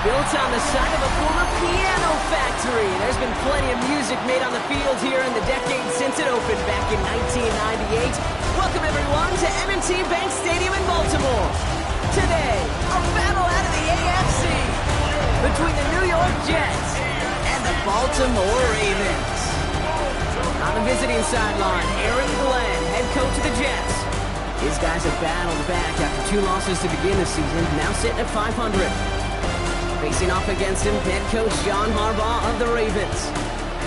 Built on the site of a former piano factory, there's been plenty of music made on the field here in the decade since it opened back in 1998. Welcome everyone to M&T Bank Stadium in Baltimore. Today, a battle out of the AFC between the New York Jets and the Baltimore Ravens. On the visiting sideline, Aaron Glenn, head coach of the Jets. His guys have battled back after 2 losses to begin the season, now sitting at 500. Facing off against him, head coach John Harbaugh of the Ravens.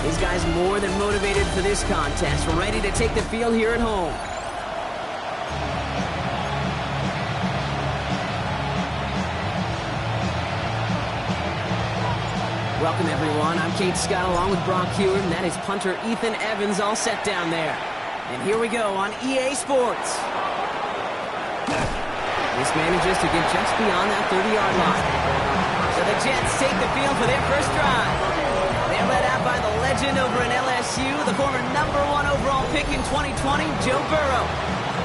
His guys more than motivated for this contest, ready to take the field here at home. Welcome everyone, I'm Kate Scott along with Brock Hewitt, and that is punter Ethan Evans all set down there. And here we go on EA Sports. This manages to get just beyond that 30-yard line. So the Jets take the field for their first drive. They're led out by the legend over in LSU, the former #1 overall pick in 2020, Joe Burrow.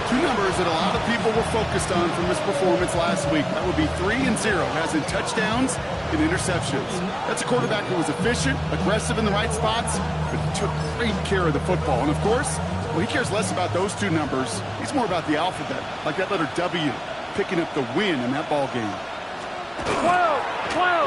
2 numbers that a lot of people were focused on from his performance last week. That would be 3 and 0, as in touchdowns and interceptions. That's a quarterback who was efficient, aggressive in the right spots, but he took great care of the football. And of course, well, he cares less about those 2 numbers. He's more about the alphabet, like that letter W, picking up the win in that ball game.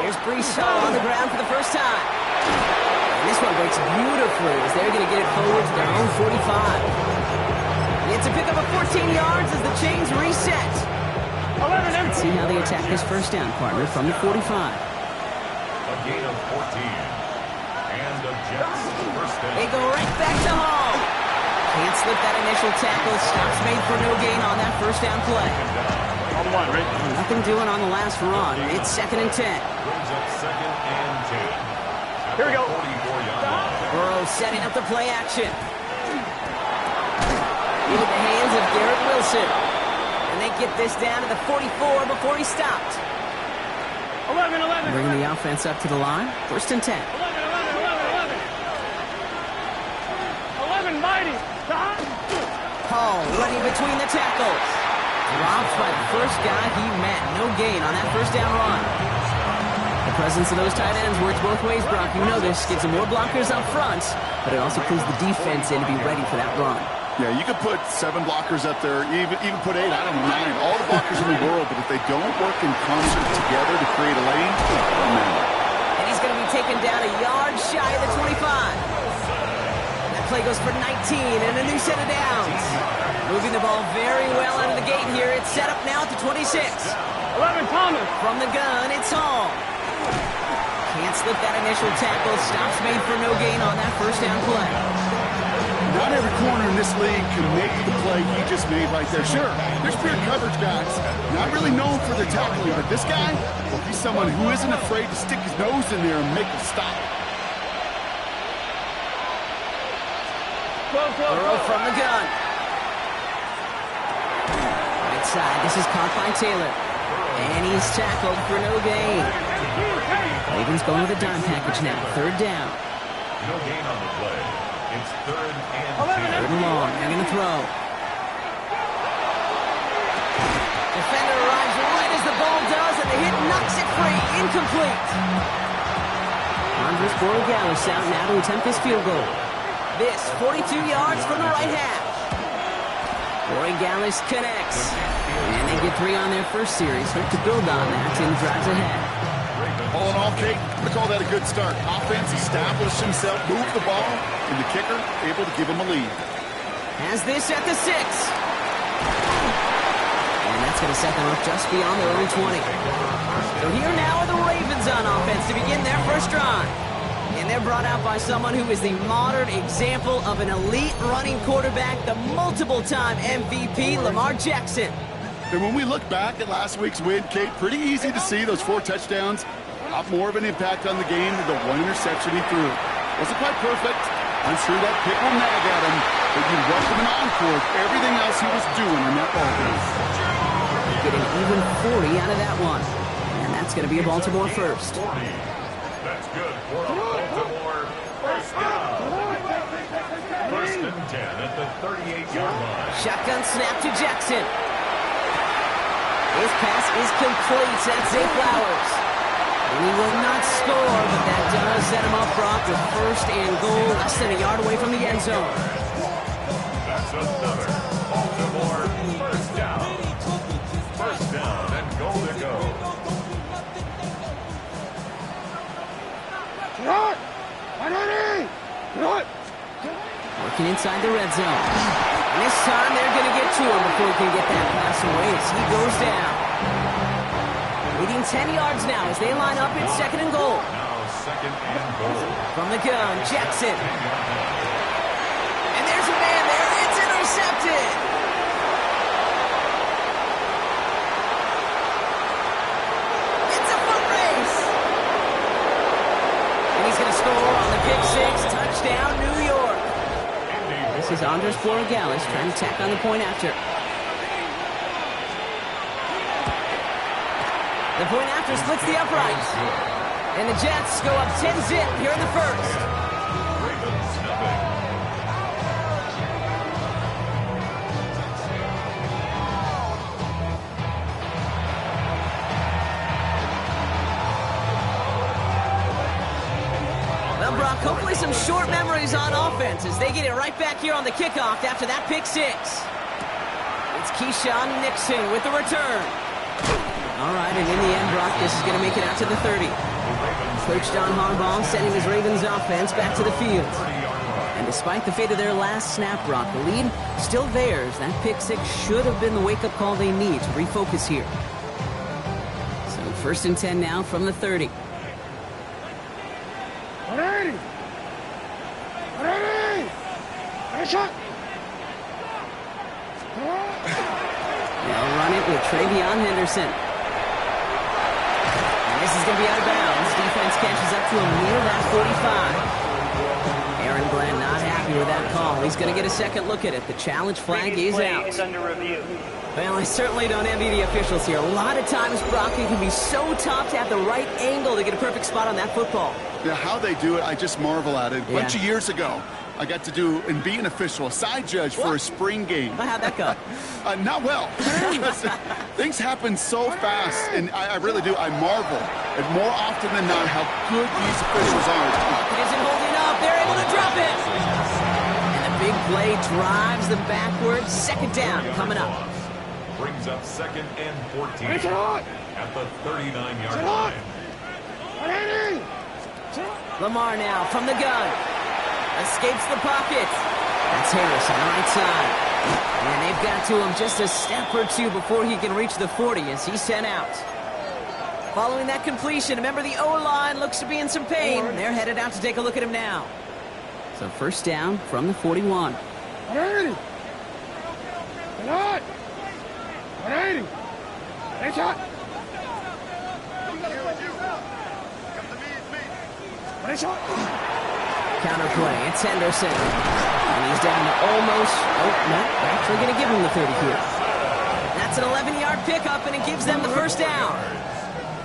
Here's Brees Hall on the ground for the first time. And this one breaks beautifully as they're going to get it forward to their own 45. It's a pickup of 14 yards as the chains reset. Let's see how they attack this first down, partner, from the 45. A gain of 14. And the Jets first down. They go right back to Hall. Can't slip that initial tackle. Stops made for no gain on that first down play. On the line, right? Nothing doing on the last run. It's 2nd and 10. Brings up 2nd and 10. Here we go. 44-yard line. Burrow setting up the play action. Into the hands of Garrett Wilson. And they get this down to the 44 before he stopped. 11. Bringing the offense up to the line. 1st and 10. 11, mighty. Hall running between the tackles. Dropped by the first guy he met. No gain on that first down run. The presence of those tight ends works both ways, Brock. You know this. Gives them more blockers up front, but it also pulls the defense in to be ready for that run. Yeah, you could put 7 blockers up there, even put 8, I don't know, 9, all the blockers in the world, but if they don't work in concert together to create a lane, it doesn't matter. And he's going to be taken down a yard shy of the 25. That play goes for 19 and a new set of downs. Moving the ball very well out of the gate here. It's set up now at the 26. 11, Thomas. From the gun, it's Hall. Can't slip that initial tackle. Stops made for no gain on that first down play. Not every corner in this league can make the play he just made right there. Sure, there's pure coverage guys, not really known for their tackling, but this guy, well, he's someone who isn't afraid to stick his nose in there and make a stop. Burrow from the gun. Right side, this is caught by Taylor. And he's tackled for no gain. Ravens going with a dime package now, 3rd down. No gain on the play. It's 3rd and 10. 3rd and long, they're going to throw. Defender arrives right as the ball does, and the hit knocks it free. Incomplete. Andres Borregales out now to attempt this field goal. This 42 yards from the right half. Borregales connects. And they get 3 on their first series. Hope to build on that in drives ahead. All in all, Kate, I'm going to call that a good start. Offense established himself, moved the ball, and the kicker able to give him a lead. Has this at the 6. And that's going to set them up just beyond their own 20. So here now are the Ravens on offense to begin their first drive. And they're brought out by someone who is the modern example of an elite running quarterback, the multiple-time MVP, Lamar Jackson. And when we look back at last week's win, Kate, pretty easy to see those 4 touchdowns. A lot more of an impact on the game than the 1 interception he threw. Wasn't quite perfect. I'm sure that pick will nag at him, but you welcome an encore of everything else he was doing in that ball game. Get an even 40 out of that one. And that's going to be a Baltimore first. 40. That's good for a Baltimore first down. 1st and 10 at the 38-yard line. Shotgun snap to Jackson. His pass is complete. That's Zay Flowers. And he will not score, but that does set him up, Brock, with first and goal, less than a yard away from the end zone. That's another Baltimore first down. First down and goal to go. Working inside the red zone. And this time they're going to get to him before he can get that pass away as he goes down. Leading 10 yards now as they line up in second and goal. Now second and goal. From the gun, Jackson. And there's a man there. It's intercepted. It's a foot race. And he's going to score on the pick six. Touchdown, New York. This is Andres Borregales trying to tack on the point after. The point after splits the uprights. And the Jets go up 10-zip here in the first. Ravens nothing. Well, Brock, hopefully some short memories on offense as they get it right back here on the kickoff after that pick six. It's Keyshawn Nixon with the return. All right, and in the end, Brock, this is going to make it out to the 30. Coach John Harbaugh sending his Ravens offense back to the field. And despite the fate of their last snap, Brock, the lead still theirs. That pick six should have been the wake-up call they need to refocus here. So first and 10 now from the 30. They'll run it with Travion Henderson. This is going to be out of bounds. Defense catches up to him near that 45. Aaron Glenn not happy with that call. He's going to get a second look at it. The challenge flag is out. Is under review. Well, I certainly don't envy the officials here. A lot of times, Brock, it can be so tough to have the right angle to get a perfect spot on that football. Yeah, how they do it, I just marvel at it. A bunch of years ago, I got to do and be an official, a side judge for a spring game. How'd that go? Not well. Things happen so fast, and I really do. I marvel at more often than not how good these officials are. It isn't holding up. They're able to drop it. And the big play drives them backwards. Second down coming up. Brings up second and 14 at the 39-yard line. Lamar now from the gun. Escapes the pocket. That's Harris on the right side. And they've got to him just a step or two before he can reach the 40 as he's sent out. Following that completion, remember the O-line looks to be in some pain. They're headed out to take a look at him now. So first down from the 41. Counter play, it's Henderson. And he's down to almost, actually going to give him the 30 here. That's an 11-yard pickup, and it gives them the first down.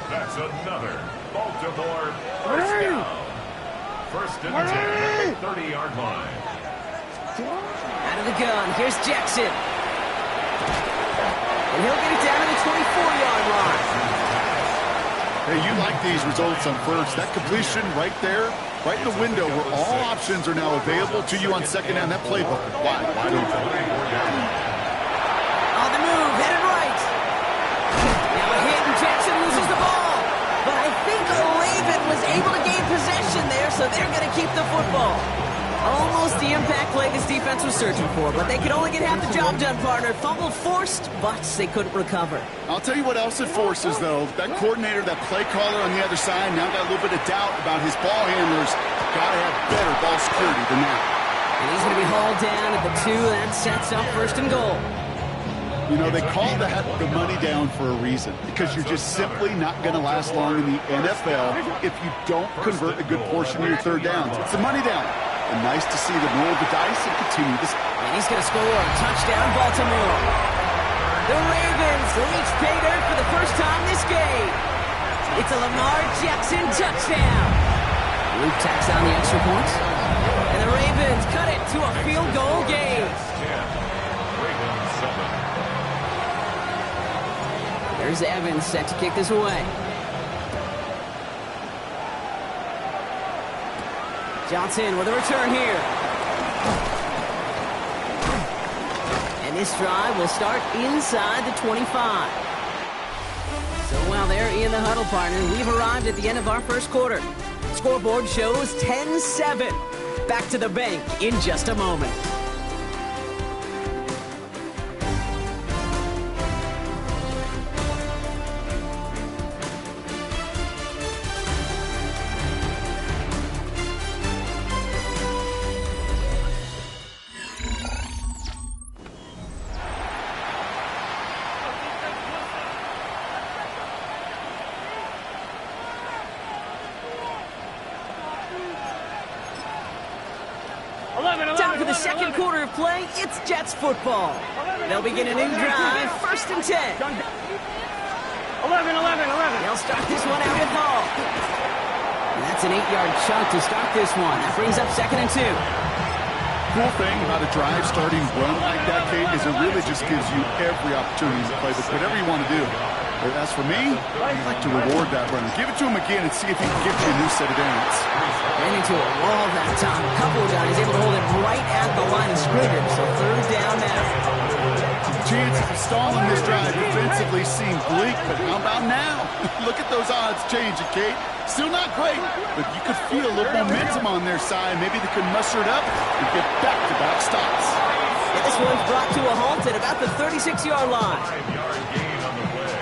That's another Baltimore first down. First and 10 at the 30-yard line. Out of the gun, here's Jackson. And he'll get it down to the 24-yard line. Hey, you like these results on first. That completion right there, right in the window where all options are now available to you on second down. That playbook is wide open. On the move, headed right. Now a hit, and Jackson loses the ball. But I think Raven was able to gain possession there, so they're going to keep the football. Almost the impact play this defense was searching for, but they could only get half the job done, partner. Fumble forced, but they couldn't recover. I'll tell you what else it forces, though. That coordinator, that play caller on the other side, now got a little bit of doubt about his ball handlers. Got to have better ball security than that. And he's going to be hauled down at the 2. That sets up first and goal. You know, they call that the money down for a reason, because you're just simply not going to last long in the NFL if you don't convert a good portion of your third downs. It's the money down. And nice to see them roll the dice and continue this. And he's going to score. Touchdown, Baltimore. The Ravens reach pay dirt for the first time this game. It's a Lamar Jackson touchdown. Luke tacks down the extra points. And the Ravens cut it to a field goal game. There's Evans set to kick this away. Johnson with a return here. And this drive will start inside the 25. So while they're in the huddle, partner, we've arrived at the end of our first quarter. Scoreboard shows 10-7. Back to the bank in just a moment. Time for the second quarter of play. It's Jets football. They'll begin a new drive, 1st and 10. 11. They'll start this one out at Hall. And that's an 8-yard chunk to start this one. That brings up 2nd and 2. Cool thing about a drive starting run like that, Kate, is it really just gives you every opportunity to play with whatever you want to do. But as for me, I'd like to reward that runner. Give it to him again and see if he can give you a new set of downs. Ran into a wall that time. A couple of guys able to hold it right at the line of scrimmage. So 3rd down now. Chances of stalling this drive defensively seem bleak, but how about now? Look at those odds changing, Kate. Still not great, but you could feel a little momentum on their side. Maybe they could muster it up and get back-to-back stops. And this one's brought to a halt at about the 36-yard line.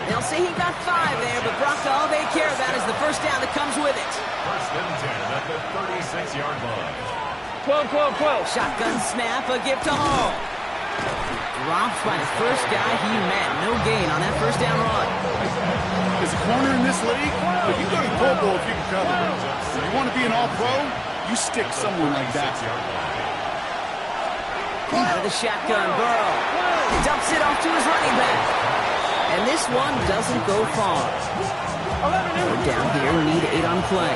They'll say he got 5 there, but Brock, all they care about is the first down that comes with it. 1st and 10 at the 36-yard line. 12. Shotgun snap, a gift to Hall. Dropped by the first guy he met. No gain on that first down run. As a corner in this league, but you go to the Pro Bowl if you can cover. You want to be an all-pro, you stick someone like that. Out of the shotgun, Burrow dumps it off to his running back. And this one doesn't go far. We're down here, need 8 on play.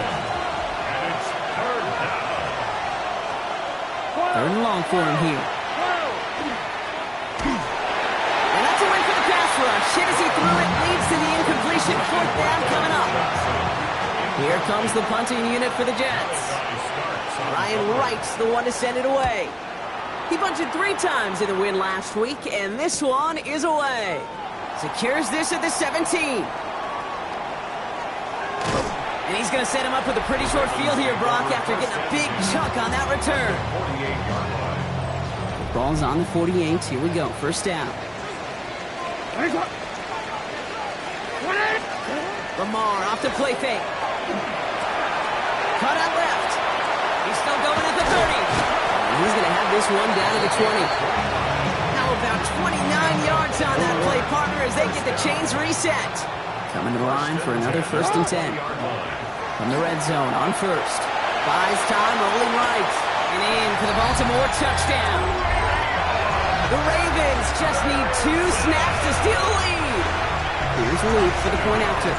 Third and long for him here. And that's away for the pass rush. Hit as he threw it, leads to the incompletion. 4th down coming up. Here comes the punting unit for the Jets. Ryan Wright's the one to send it away. He punted 3 times in the win last week, and this one is away. Secures this at the 17. And he's going to set him up with a pretty short field here, Brock, after getting a big chunk on that return. 48-yard line. Ball's on the 48. Here we go. First down. Lamar off the play fake. Cut out left. He's still going at the 30. And he's going to have this one down to the 20. Now about 29 yards on that play, partner, as they get the chains reset. Coming to the line for another 1st and 10. From the red zone on 1st. Buys time, rolling right. And in for the Baltimore touchdown. The Ravens just need 2 snaps to steal the lead. Here's Luke for the point after.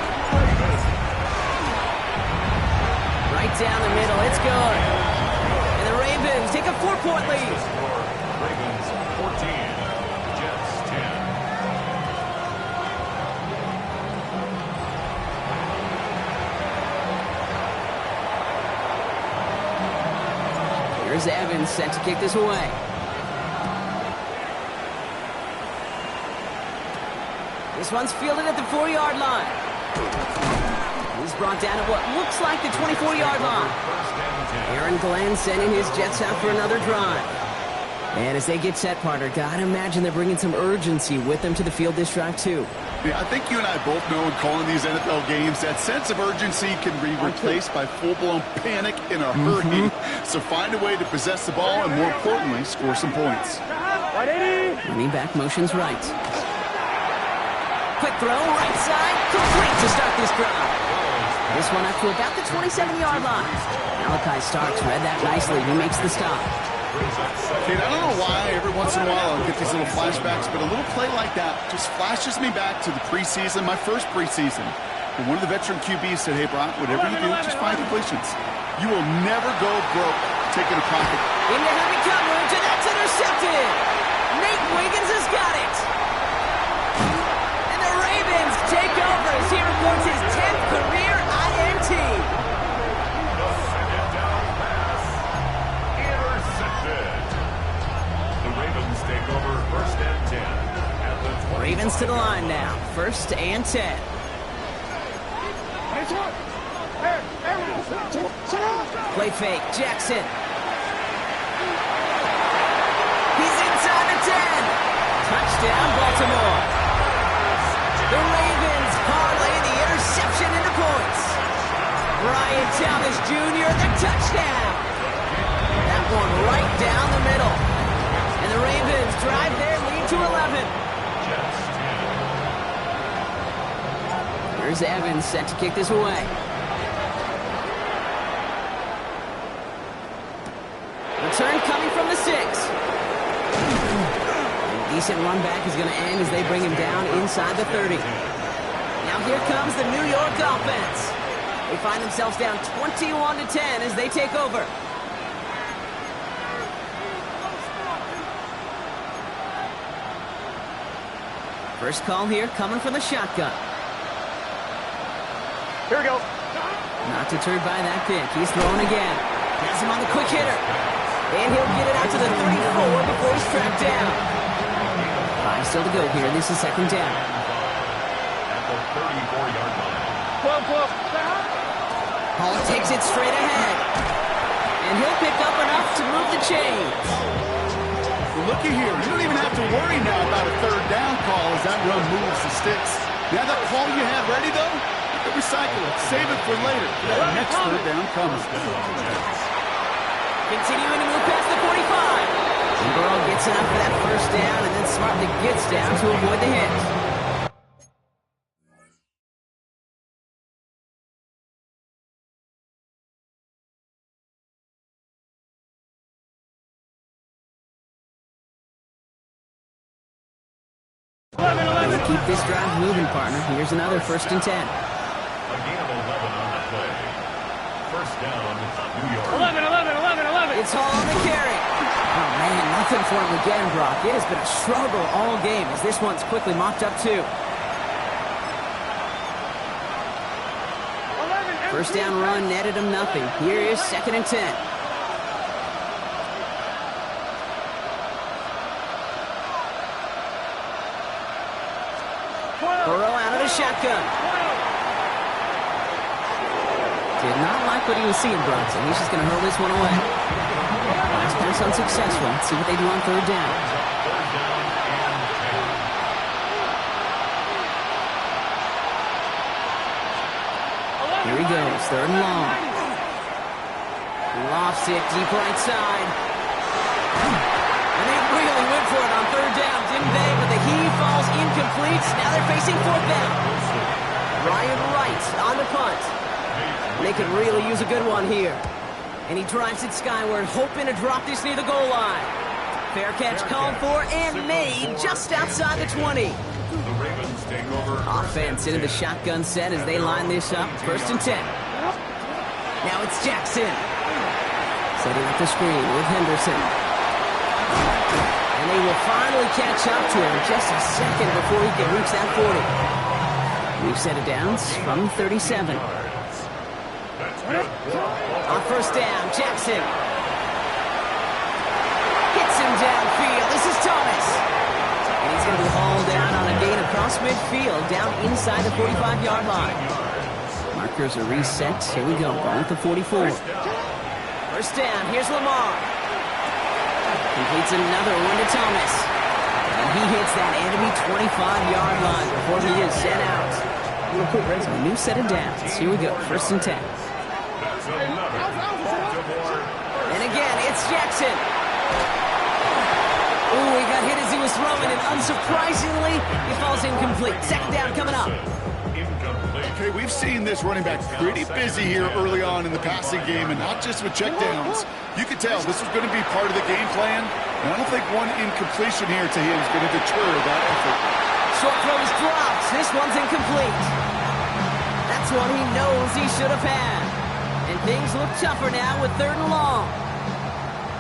Right down the middle, it's good. And the Ravens take a 4-point lead. Ravens 14, Jets 10. Here's Evans set to kick this away. This one's fielded at the 4-yard line. He's brought down at what looks like the 24-yard line. Aaron Glenn sending his Jets out for another drive. And as they get set, partner, gotta imagine they're bringing some urgency with them to the field this drive, too. Yeah, I think you and I both know in calling these NFL games that sense of urgency can be replaced by full-blown panic in a hurry. So find a way to possess the ball and, more importantly, score some points. Running back motions right. Quick throw, right side, complete to start this drive. This one up to about the 27-yard line. Malachi Starks read that nicely. He makes the stop. Kate, I don't know why every once in a while I'll get these little flashbacks, but a little play like that just flashes me back to the preseason, my first preseason. And one of the veteran QBs said, hey, Brock, whatever you do, just find completions. You will never go broke taking a pocket. Into heavy coverage, and that's intercepted. Nate Wiggins has got it. And the Ravens take over as he reports his 10th career INT. Ravens to the line now. 1st and 10. Play fake. Jackson. He's inside the 10. Touchdown, Baltimore. The Ravens parlay the interception into points. Brian Thomas Jr., the touchdown. That one right down the middle. And the Ravens drive their lead to 11. Here's Evans set to kick this away. Return coming from the 6. A decent run back is going to end as they bring him down inside the 30. Now here comes the New York offense. They find themselves down 21-10 as they take over. First call here coming from the shotgun. Here we go. Not deterred by that pick. He's throwing again. Has him on the quick hitter. And he'll get it out to the 34 before he's tracked down. 5 still to go here. This is 2nd down. At the 34-yard line. 12. Hall takes it straight ahead. And he'll pick up enough to move the chains. Well, looky here. You don't even have to worry now about a 3rd down call as that run moves the sticks. Now that call you have ready, though, you can recycle it. Save it for later. That next 3rd down comes. Continuing to move past the 45. And Burrow gets enough for that 1st down and then smartly gets down to avoid the hit. Keep this drive moving, partner. Here's another 1st and 10. A gain of 11 on the play. 1st down, New York. 11. It's Hall on the carry. Oh, man, nothing for him again, Brock. It has been a struggle all game as this one's quickly mopped up, too. 1st down run netted him nothing. Here is 2nd and 10. Burrow out of the shotgun. Did not like what he was seeing, Bronson. He's just going to hurl this one away. Last pass unsuccessful. Let's see what they do on 3rd down. Here he goes, 3rd and long. Lofts it deep right side. And they really went for it on 3rd down, didn't they? But the heave falls incomplete. Now they're facing 4th down. Ryan Wright on the punt. They could really use a good one here. And he drives it skyward, hoping to drop this near the goal line. Fair catch called for and made just outside the 20. The Ravens take over. Offense into the shotgun set as they line this up. 1st and 10. Now it's Jackson. Setting up the screen with Henderson. And they will finally catch up to him just a second before he can reach that 40. We've set it down from 37. On 1st down, Jackson. Hits him downfield. This is Thomas. And he's going to be hauled down on a gain across midfield, down inside the 45-yard line. Markers are reset. Here we go, going with the 44. 1st down, here's Lamar. Completes another one to Thomas. And he hits that enemy 25-yard line before he is sent out. So a new set of downs. Here we go, 1st and 10. And again, it's Jackson. Ooh, he got hit as he was throwing, and unsurprisingly, he falls incomplete. 2nd down coming up. Okay, we've seen this running back pretty busy here early on in the passing game, and not just with checkdowns. You could tell this was going to be part of the game plan, and I don't think one incompletion here to him is going to deter that effort. Short throw is dropped. This one's incomplete. That's one he knows he should have had. And things look tougher now with 3rd and long.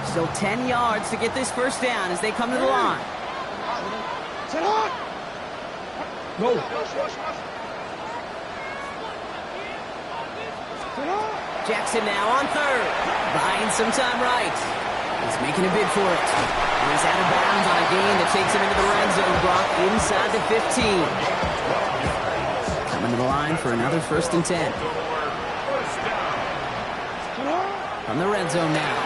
Still 10 yards to get this 1st down as they come to the line. Go. Jackson now on 3rd. Buying some time right. He's making a bid for it. And he's out of bounds on a gain that takes him into the red zone, Brock. inside the 15. Coming to the line for another 1st and 10. From the red zone now.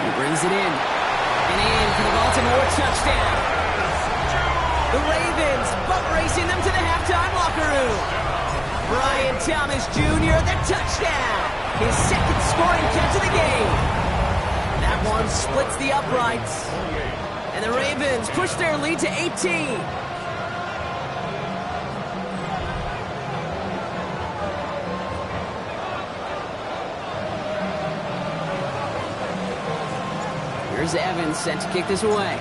He brings it in. And in for the Baltimore touchdown. The Ravens butt racing them to the halftime locker room. Brian Thomas Jr., the touchdown. His 2nd scoring catch of the game. That one splits the uprights. And the Ravens push their lead to 18. Here's Evans set to kick this away.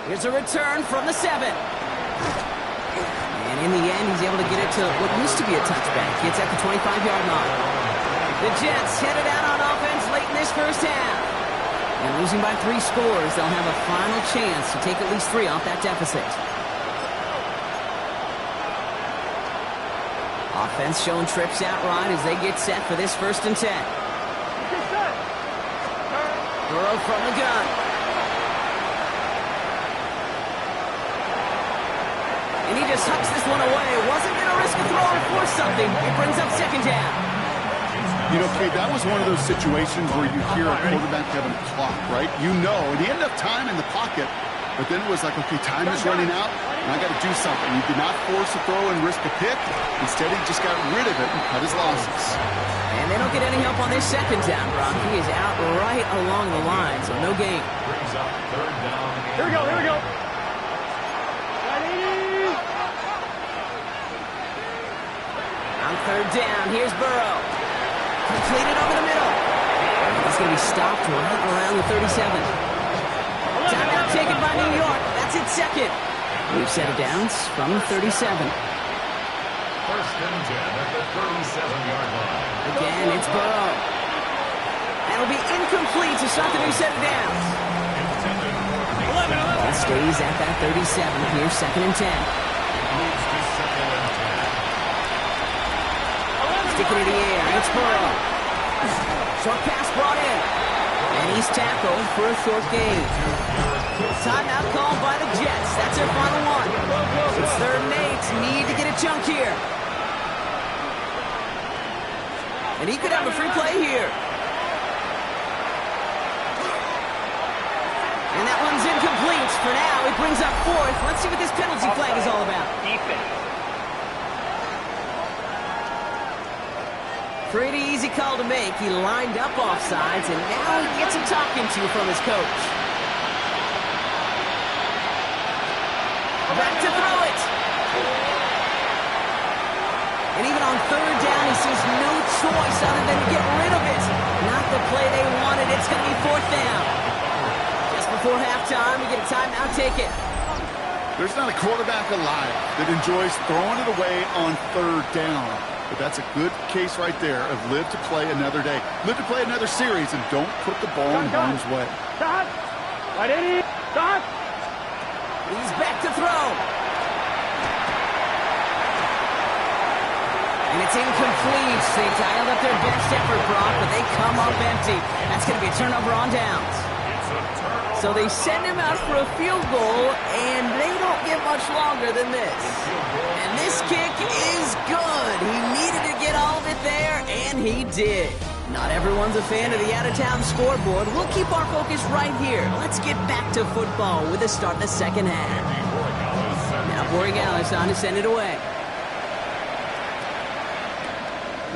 Here's a return from the 7. And in the end, he's able to get it to what used to be a touchback. It's at the 25-yard line. The Jets headed out on offense late in this first half. And losing by 3 scores, they'll have a final chance to take at least 3 off that deficit. Offense showing trips out right as they get set for this 1st and 10. Burrow from the gun. And he just hucks this one away. Wasn't going to risk a throw or force something. It brings up 2nd down. You know, Kate, that was one of those situations where you hear a quarterback having a clock, right? You know, and he ended up time in the pocket, but then it was like, okay, time is running out, and I got to do something. He did not force a throw and risk a pick. Instead, he just got rid of it and cut his losses. And they don't get any help on this 2nd down, Brock. He is out right along the line, so no gain. Brings up 3rd down. Here we go, here we go. On 3rd down, here's Burrow. Completed over the middle. He's going to be stopped right around the 37. Timeout taken by New York. That's its 2nd. We've set it down from the 37. 1st and 10 at the 37-yard line. Again, it's Burrow. That'll be incomplete to start the new set of downs. Ball stays at that 37. Here's 2nd and 10. Moves to 2nd and 10. Sticking in the air, it's Burrow. Short pass brought in. And he's tackled for a short gain. Timeout called by the Jets. That's their final one. It's 3rd and 8. Need to get a chunk here. And he could have a free play here. And that one's incomplete. For now, it brings up 4th. Let's see what this penalty flag is all about. Defense. Pretty easy call to make. He lined up offsides, and now he gets a talking to from his coach. Back to throw it. And even on 3rd down, he sees no choice other than to get rid of it. Not the play they wanted. It's going to be 4th down. Just before halftime, we get a timeout taken. There's not a quarterback alive that enjoys throwing it away on 3rd down. But that's a good case right there of live to play another day. Live to play another series, and don't put the ball in harm's way. Stop. Right in. Stop. He's back to throw. And it's incomplete. They dialed up their best effort, Brock, but they come up empty. That's going to be a turnover on downs. So they send him out for a field goal, and they don't get much longer than this. And this kick is good. He needed to get all of it there, and he did. Not everyone's a fan of the out-of-town scoreboard. We'll keep our focus right here. Let's get back to football with the start of the 2nd half. Now Borregales on to send it away.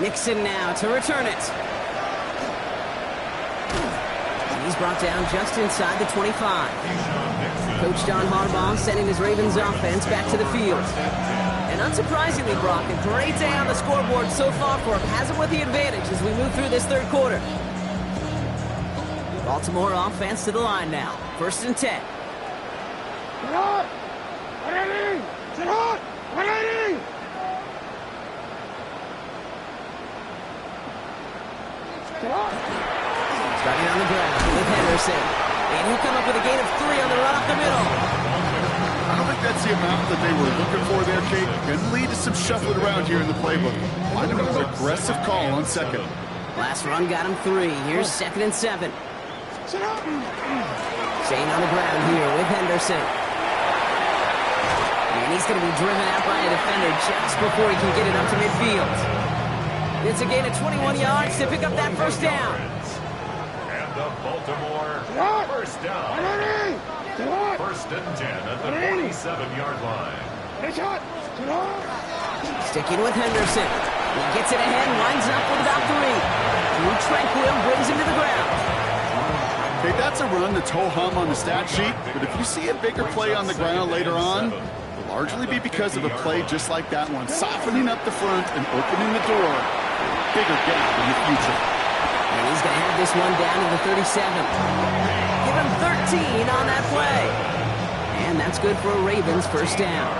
Nixon now to return it. He's brought down just inside the 25. Coach John Harbaugh sending his Ravens offense back to the field. And unsurprisingly, Brock, a great day on the scoreboard so far for him. Has him with the advantage as we move through this 3rd quarter. Baltimore offense to the line now. 1st and 10. Starting on the ground with Henderson. And he'll come up with a gain of 3 on the run up the middle. I don't think that's the amount that they were looking for there, Kate. Can lead to some shuffling around here in the playbook. Find an aggressive call on 2nd. Last run got him 3. Here's 2nd and 7. Staying on the ground here with Henderson. And he's going to be driven out by a defender just before he can get it up to midfield. It's a gain of 21 yards to pick up that first down. And the Baltimore first down. First and 10 at the 47-yard line. Sticking with Henderson. He gets it ahead, lines up with about 3. Drew Tranquil brings him to the ground. Okay, that's a run that's ho-hum on the stat sheet, but if you see a bigger play on the ground later on, it'll largely be because of a play just like that one, softening up the front and opening the door for a bigger gap in the future. And he's going to have this one down to the 37. Give him 13 on that play. And that's good for a Ravens first down.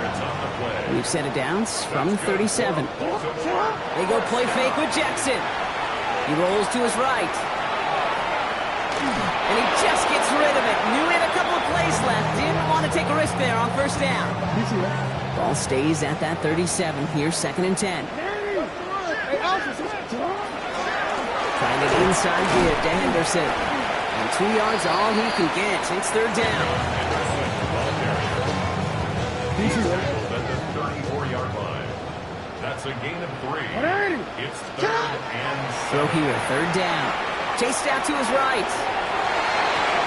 We've set it down from 37. They go play fake with Jackson. He rolls to his right. And he just gets rid of it. Knew he had a couple of plays left. Didn't want to take a risk there on first down. Ball stays at that 37. Here's 2nd and 10. Trying it inside give to Henderson. And 2 yards all he can get. It's 3rd down. At the 34-yard line. That's a gain of 3. It's 3rd and 7. Throw here, 3rd down. Chased out to his right.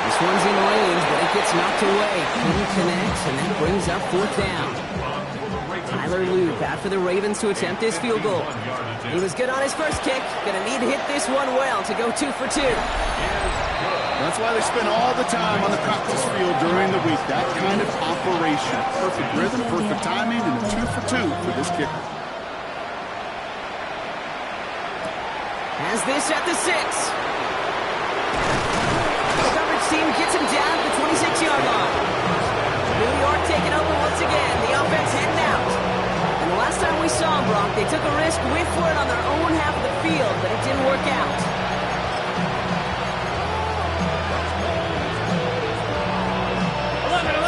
This one's in range, but it gets knocked away. Couldn't connect, and that brings up 4th down. Tyler Luke out for the Ravens to attempt his field goal. He was good on his first kick. Gonna need to hit this one well to go 2 for 2. That's why they spend all the time on the practice field during the week. That kind of operation. Perfect rhythm, perfect timing, and a 2 for 2 for this kicker. Has this at the 6. The coverage team gets him down to the 26-yard line. New York taking over once again. The offense heading out. And the last time we saw them, Brock, they took a risk, went for it on their own half of the field, but it didn't work out.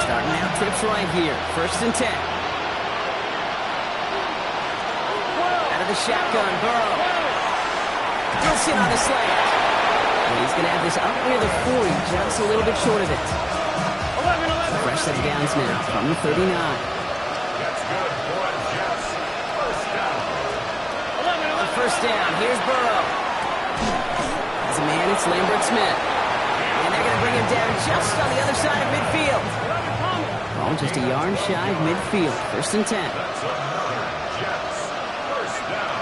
Starting out trips right here. 1st and 10. Out of the shotgun, Burrow. Wilson on the slant. And he's going to have this up near the 40, just a little bit short of it. Fresh set of downs now from the 39. That's good for Jets. First down. On first down, here's Burrow. As a man, it's Lambert Smith. And they're going to bring him down just on the other side of midfield. Oh, just a yard shy of midfield. 1st and 10. That's another Jets. First down.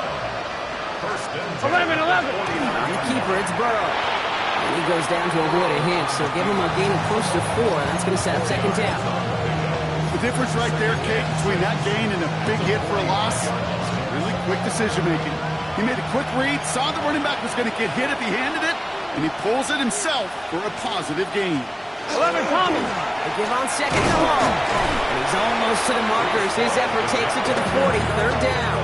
First and 10. 11. On the keeper, it's Burrow. And he goes down to avoid a hit, so give him a gain of close to 4. That's going to set up 2nd down. The difference right there, Kate, between that gain and a big hit for a loss, really quick decision-making. He made a quick read, saw the running back was going to get hit if he handed it, and he pulls it himself for a positive gain. 11, Tommy. They give on 2nd and long. And he's almost to the markers. His effort takes it to the 40. 3rd down.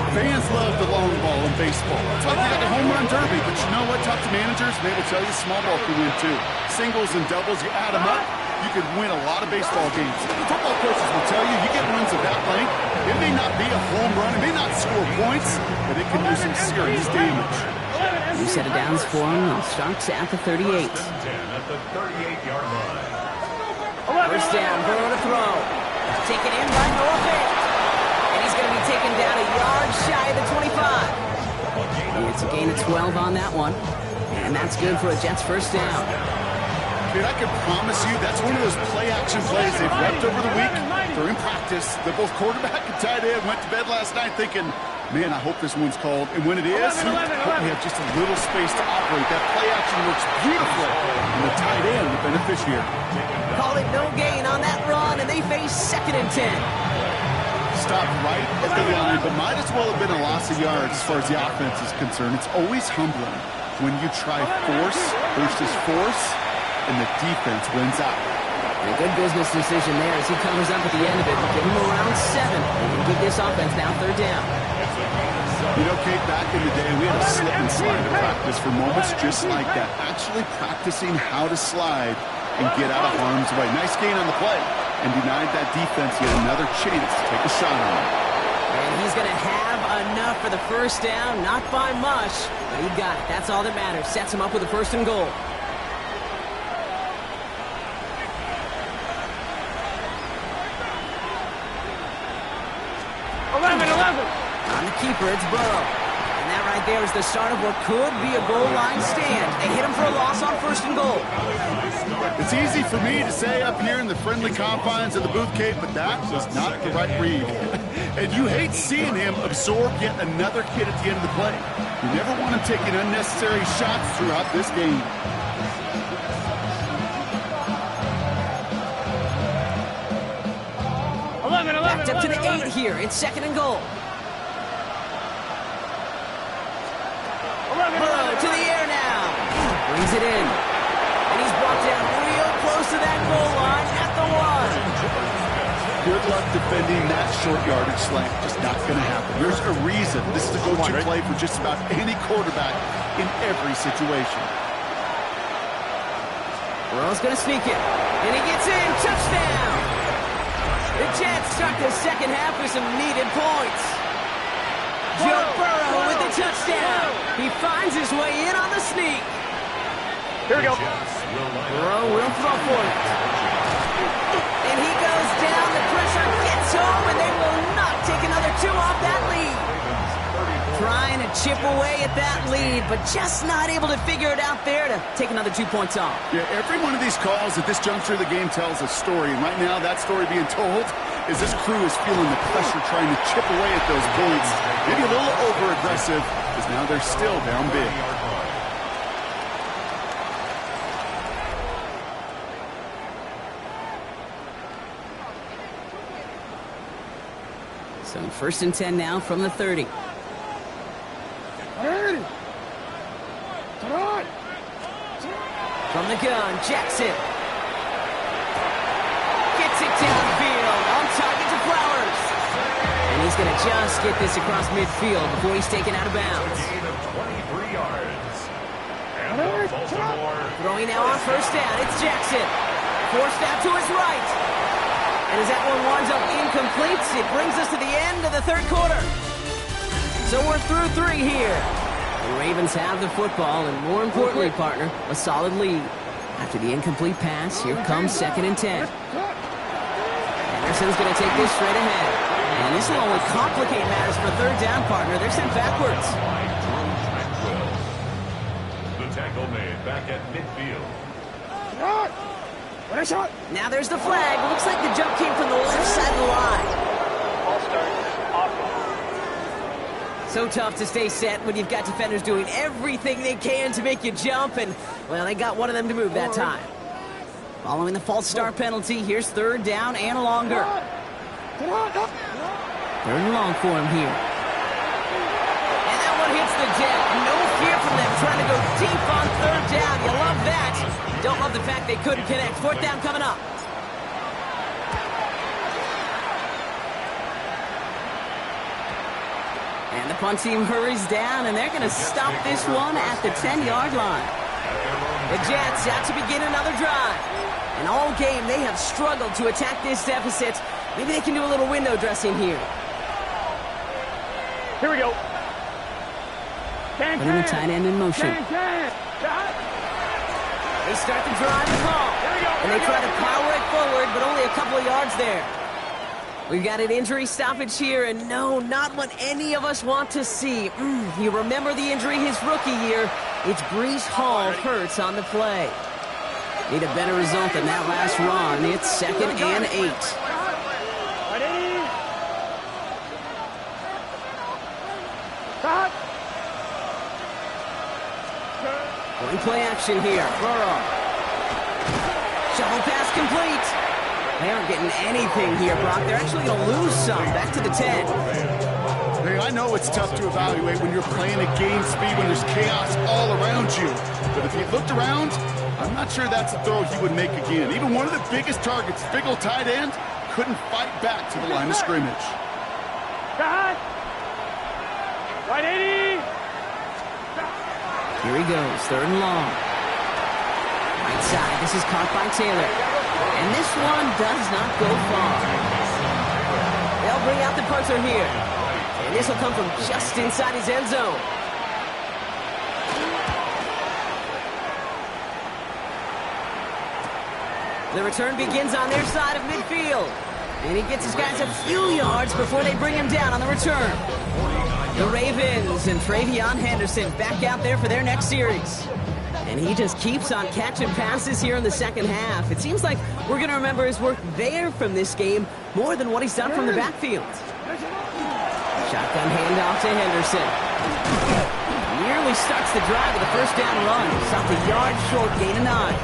Fans love the long ball in baseball. It's like they got the home run derby, but you know what? Talk to managers, and they will tell you small ball can win too. Singles and doubles, you add them up, you could win a lot of baseball games. Football coaches will tell you, you get runs of that length, it may not be a home run, it may not score points, but it can do some serious damage. New set of downs for him. He starts at the 38. 10 at the 38-yard line. First down, Burrow to throw. Taken in by Noah Fant. And he's going to be taken down a yard shy of the 25. It's a gain of 12 on that one. And that's good for a Jets first down. Dude, I can promise you that's one of those play-action plays they've repped over the week during practice. That both quarterback and tight end went to bed last night thinking, man, I hope this one's called. And when it is, I hope we have just a little space to operate. That play-action works beautifully. And the tight end, the beneficiary. Call it no gain on that run, and they face 2nd and 10. Stopped right at the line, but might as well have been a loss of yards as far as the offense is concerned. It's always humbling when you try force versus force, and the defense wins out. A good business decision there as he covers up at the end of it. Give him around 7 and give this offense now 3rd down. You know, Kate, back in the day, we had a slip and slide to practice for moments just like that. Actually practicing how to slide and get out of harm's way. Nice gain on the play, and denied that defense yet another chance to take a shot on him. And he's going to have enough for the first down, not by much, but he got it. That's all that matters. Sets him up with a 1st and goal. keeper, it's Burrow. And that right there is the start of what could be a goal line stand. They hit him for a loss on 1st and goal. It's easy for me to say up here in the friendly confines of the booth, Kate, but that was not the right read. And you hate seeing him absorb yet another hit at the end of the play. You never want him taking unnecessary shots throughout this game. Backed up to the 8 here. It's 2nd and goal. Burrow to the air now. Brings it in. And he's brought down real close to that goal line at the 1. Good luck defending that short yardage slant. Just not going to happen. There's a reason this is a go-to play for just about any quarterback in every situation. Burrow's going to sneak it. And he gets in. Touchdown. The Jets start the second half with some needed points. Joe Burrow with the touchdown. He finds his way in on the sneak. Here we go. Burrow will throw for it. And he goes down. The pressure gets home, and they will not take another 2 off that lead. Trying to chip away at that lead, but just not able to figure it out there to take another 2 points off. Yeah, every one of these calls at this juncture of the game tells a story, and right now that story being told is this crew is feeling the pressure trying to chip away at those points. Maybe a little over-aggressive, because now they're still down big. So 1st and 10 now from the 30. From the gun, Jackson. Gets it downfield, on target to Flowers. And he's going to just get this across midfield before he's taken out of bounds. Gain of 23 yards. And Baltimore. Throwing now on 1st down, it's Jackson. Forced out to his right. And as that one winds up incomplete, it brings us to the end of the 3rd quarter. So we're through 3 here. The Ravens have the football, and more importantly, partner, a solid lead. After the incomplete pass, here comes 2nd and 10. Anderson's going to take this straight ahead. And this will only complicate matters for 3rd down, partner. They're sent backwards. The tackle made back at midfield. Now there's the flag. Looks like the jump came from the left side of the line. All starts offense. So tough to stay set when you've got defenders doing everything they can to make you jump, and, well, they got one of them to move that time. Following the false start penalty, here's 3rd down and longer. 3rd and long for him here. And that one hits the deck. No fear from them trying to go deep on 3rd down. You love that. Don't love the fact they couldn't connect. 4th down coming up. And the punt team hurries down, and they're going to stop this one at the 10-yard line. The Jets out to begin another drive. And all game, they have struggled to attack this deficit. Maybe they can do a little window dressing here. Here we go. Putting the tight end in motion. They start the drive and call. And they try to power it forward, but only a couple of yards there. We've got an injury stoppage here, and no, not what any of us want to see. You remember the injury his rookie year. It's Breece Hall hurts on the play. Need a better result than that last run. It's 2nd and 8. Going play action here. Burrow. Shovel pass complete. They aren't getting anything here, Brock. They're actually going to lose some. Back to the 10. Hey, I know it's tough to evaluate when you're playing at game speed, when there's chaos all around you. But if he looked around, I'm not sure that's a throw he would make again. Even one of the biggest targets, big old tight end, couldn't fight back to the line of scrimmage. Right 80. Here he goes, 3rd and long. Right side, this is caught by Taylor. And this one does not go far. They'll bring out the punter here. And this will come from just inside his end zone. The return begins on their side of midfield. And he gets his guys a few yards before they bring him down on the return. The Ravens and Travion Henderson back out there for their next series. And he just keeps on catching passes here in the second half. It seems like we're going to remember his work there from this game more than what he's done from the backfield. Shotgun handoff to Henderson. Nearly starts the drive with a first down run. Stopped a yard short, gain of 9.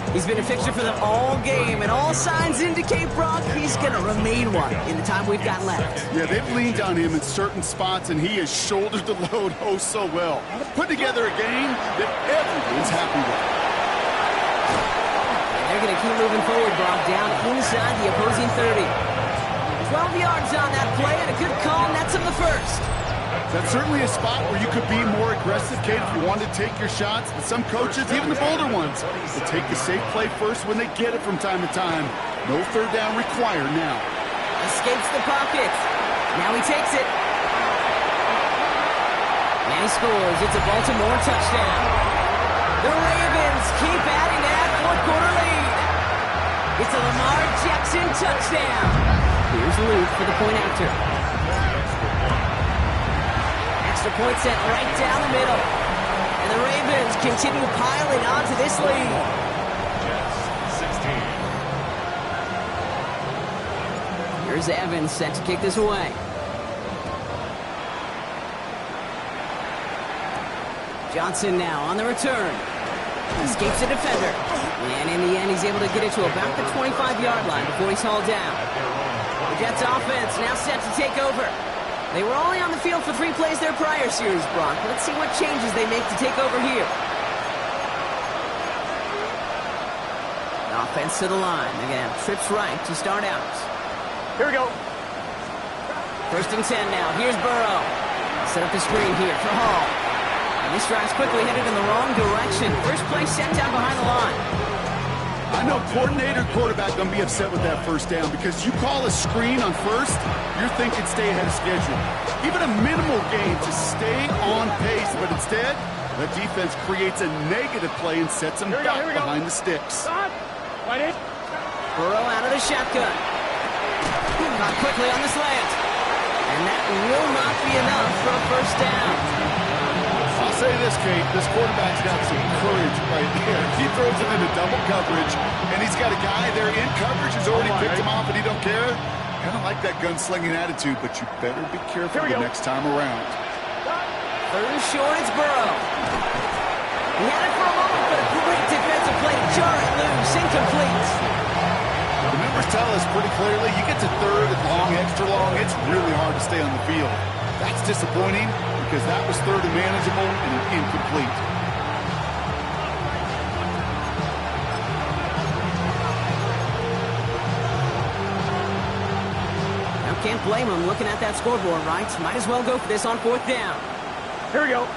He's been a fixture for them all game, and all signs indicate, Brock, he's going to remain one in the time we've got left. Yeah, they've leaned on him in certain spots, and he has shouldered the load oh so well. Put together a game that everyone's happy with. And they're going to keep moving forward, Brock, down inside the opposing 30. 12 yards on that play, and a good call nets him the first. That's certainly a spot where you could be more aggressive, Kate, if you wanted to take your shots. But some coaches, even the bolder ones, will take the safe play first when they get it from time to time. No third down required now. Escapes the pocket. Now he takes it. And he scores. It's a Baltimore touchdown. The Ravens keep adding to that fourth-quarter lead. It's a Lamar Jackson touchdown. Here's Luke for the point after. Extra point sent right down the middle. And the Ravens continue piling onto this lead. Jets, 16. Here's Evans set to kick this away. Johnson now on the return. Escapes the defender. And in the end, he's able to get it to about the 25-yard line before he's hauled down. The Jets offense now set to take over. They were only on the field for 3 plays their prior series, Brock. Let's see what changes they make to take over here. Offense to the line. Again, trips right to start out. Here we go. First and 10 now. Here's Burrow. Set up the screen here for Hall. And this drive's quickly headed in the wrong direction. First play set down behind the line. I know coordinator and quarterback going to be upset with that first down because you call a screen on first, you're thinking stay ahead of schedule. Even a minimal gain to stay on pace, but instead, the defense creates a negative play and sets them back behind the sticks. Burrow out of the shotgun. Caught quickly on the slant. And that will not be enough for a first down. I'll say this, Kate, this quarterback's got some courage right there. He throws it into double coverage, and he's got a guy there in coverage who's already picked him off, and he don't care. Kind of like that gunslinging attitude, but you better be careful the next time around. Third and short, it's Burrow. He had it for a moment, but a great defensive play. Jarring loose, incomplete. The numbers tell us pretty clearly, you get to third and long, extra long, it's really hard to stay on the field. That's disappointing because that was third and manageable and an incomplete. Now can't blame him looking at that scoreboard, right? Might as well go for this on fourth down. Here we go.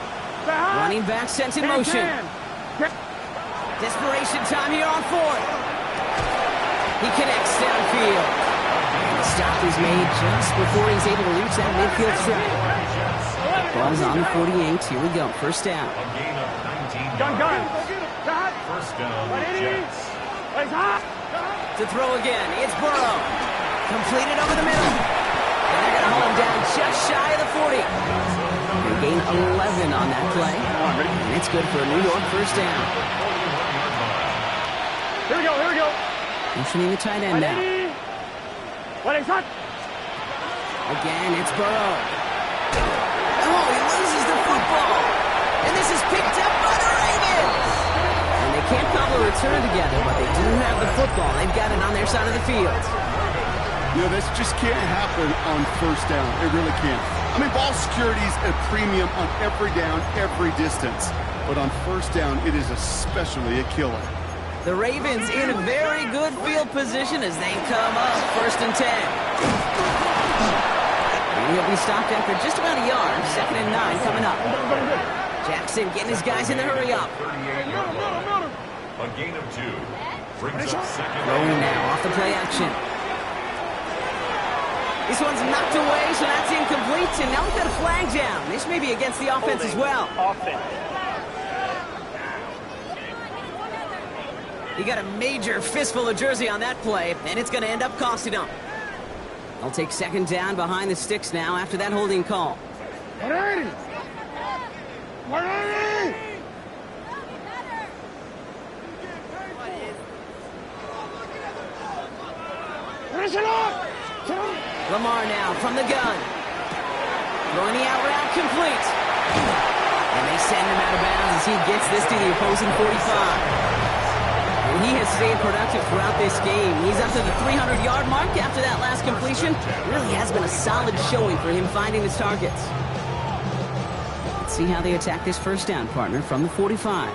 Running back sent in motion. Desperation time here on fourth. He connects downfield. And the stop is made just before he's able to reach that midfield strike. Ball's on the 48. Here we go. First down. A gain of 19 Gun. yards. First down, Jets. To throw again. It's Burrow. Completed over the middle. And they're going to hold him down just shy of the 40. They gain 11 on that play. And it's good for a New York first down. Here we go. Motioning the tight end now. Again, it's Burrow. Oh, he loses the football. And this is picked up by the Ravens. And they can't cobble a return together, but they do have the football. They've got it on their side of the field. You know, this just can't happen on first down. It really can't. I mean, ball security's a premium on every down, every distance. But on first down, it is especially a killer. The Ravens in a very good field position as they come up. First and 10. And he'll be stopped after just about a yard. Second and 9 coming up. Jackson getting his guys in the hurry up. 38-yard line. A gain of 2. Brings up second. Rolling now off the play action. This one's knocked away, so that's incomplete. And now we've got a flag down. This may be against the offense as well. He got a major fistful of jersey on that play, and it's going to end up costing him. They'll take second down behind the sticks now after that holding call. 180. 180. Finish it up. Lamar now from the gun. Throwing the out route complete. And they send him out of bounds as he gets this to the opposing 45. And he has stayed productive throughout this game. He's up to the 300-yard mark after that last completion. Really has been a solid showing for him finding his targets. Let's see how they attack this first down, partner, from the 45.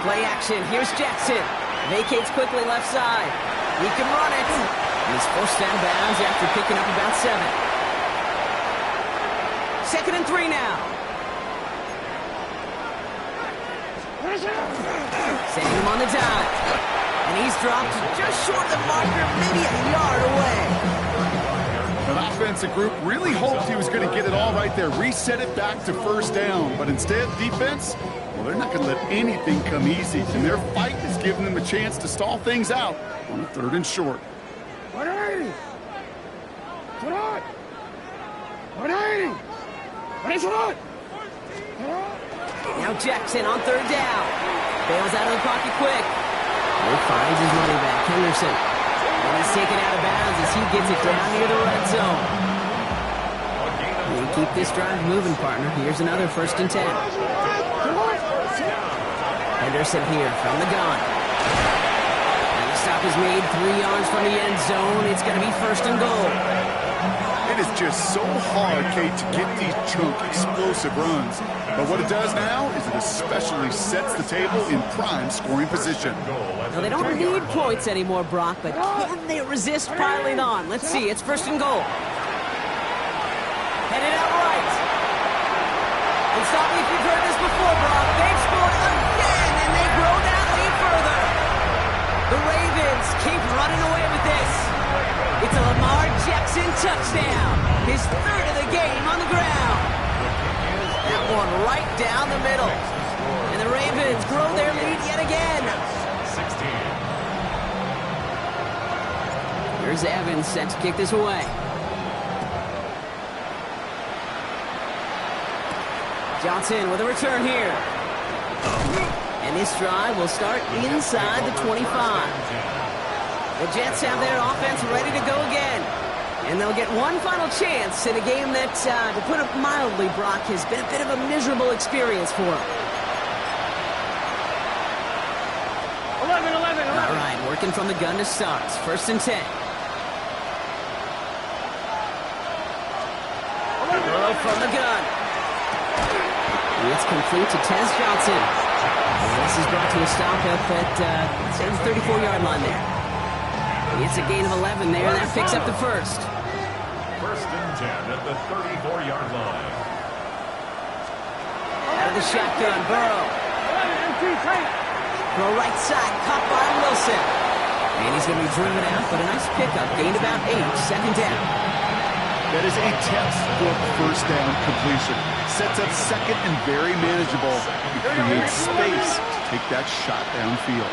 Play action. Here's Jackson. Vacates quickly left side. He can run it. And he's forced out of bounds after picking up about 7. 2nd and 3 now. Sending him on the dive. And he's dropped just short of the marker, maybe a yard away. The offensive group really hoped he was going to get it all right there, reset it back to first down. But instead, defense, well, they're not going to let anything come easy. And their fight is giving them a chance to stall things out on a 3rd and short. 180. 180. Now Jackson on 3rd down. Bails out of the pocket quick. He finds his money back. Henderson. And he's taken out of bounds as he gets it down near the red zone. We keep this drive moving, partner. Here's another 1st and 10. Henderson here from the gun. And the stop is made 3 yards from the end zone. It's going to be 1st and goal. It is just so hard, Kate, to get these chunk, explosive runs. But what it does now is it especially sets the table in prime scoring position. Now, they don't need points anymore, Brock, but can they resist piling on? Let's see. It's 1st and goal. Headed out right. And stop me if you've heard this before, Brock. They've scored again, and they grow that lead further. The Ravens keep running away with this. It's a Lamar Jackson touchdown. His 3rd of the game on the ground. That one right down the middle. And the Ravens grow their lead yet again. 16. Here's Evans set to kick this away. Johnson with a return here. And this drive will start inside the 25. The Jets have their offense ready to go again. And they'll get one final chance in a game that, to put it mildly, Brock, has been a bit of a miserable experience for them. 11. All right, working from the gun to start. 1st and 10. Burrow from the gun. It's complete to Tez Johnson. And this is brought to a stop up at the 34-yard line there. It's a gain of 11 there. That picks up the 1st. 1st and 10 at the 34-yard line. Out of the shotgun, Burrow. Throw right side, caught by Wilson. And he's going to be driven out, but a nice pickup. Gained about 8, 2nd down. That is a textbook first down completion. Sets up 2nd and very manageable. It creates space to take that shot downfield.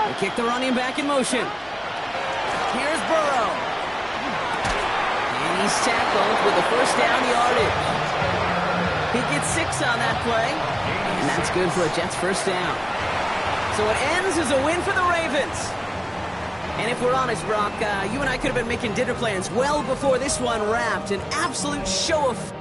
They kick the running back in motion. Here's Burrow. And he's tackled with the 1st down yardage. He gets 6 on that play. And that's good for a Jets 1st down. So it ends as a win for the Ravens. And if we're honest, Brock, you and I could have been making dinner plans well before this one wrapped. An absolute show of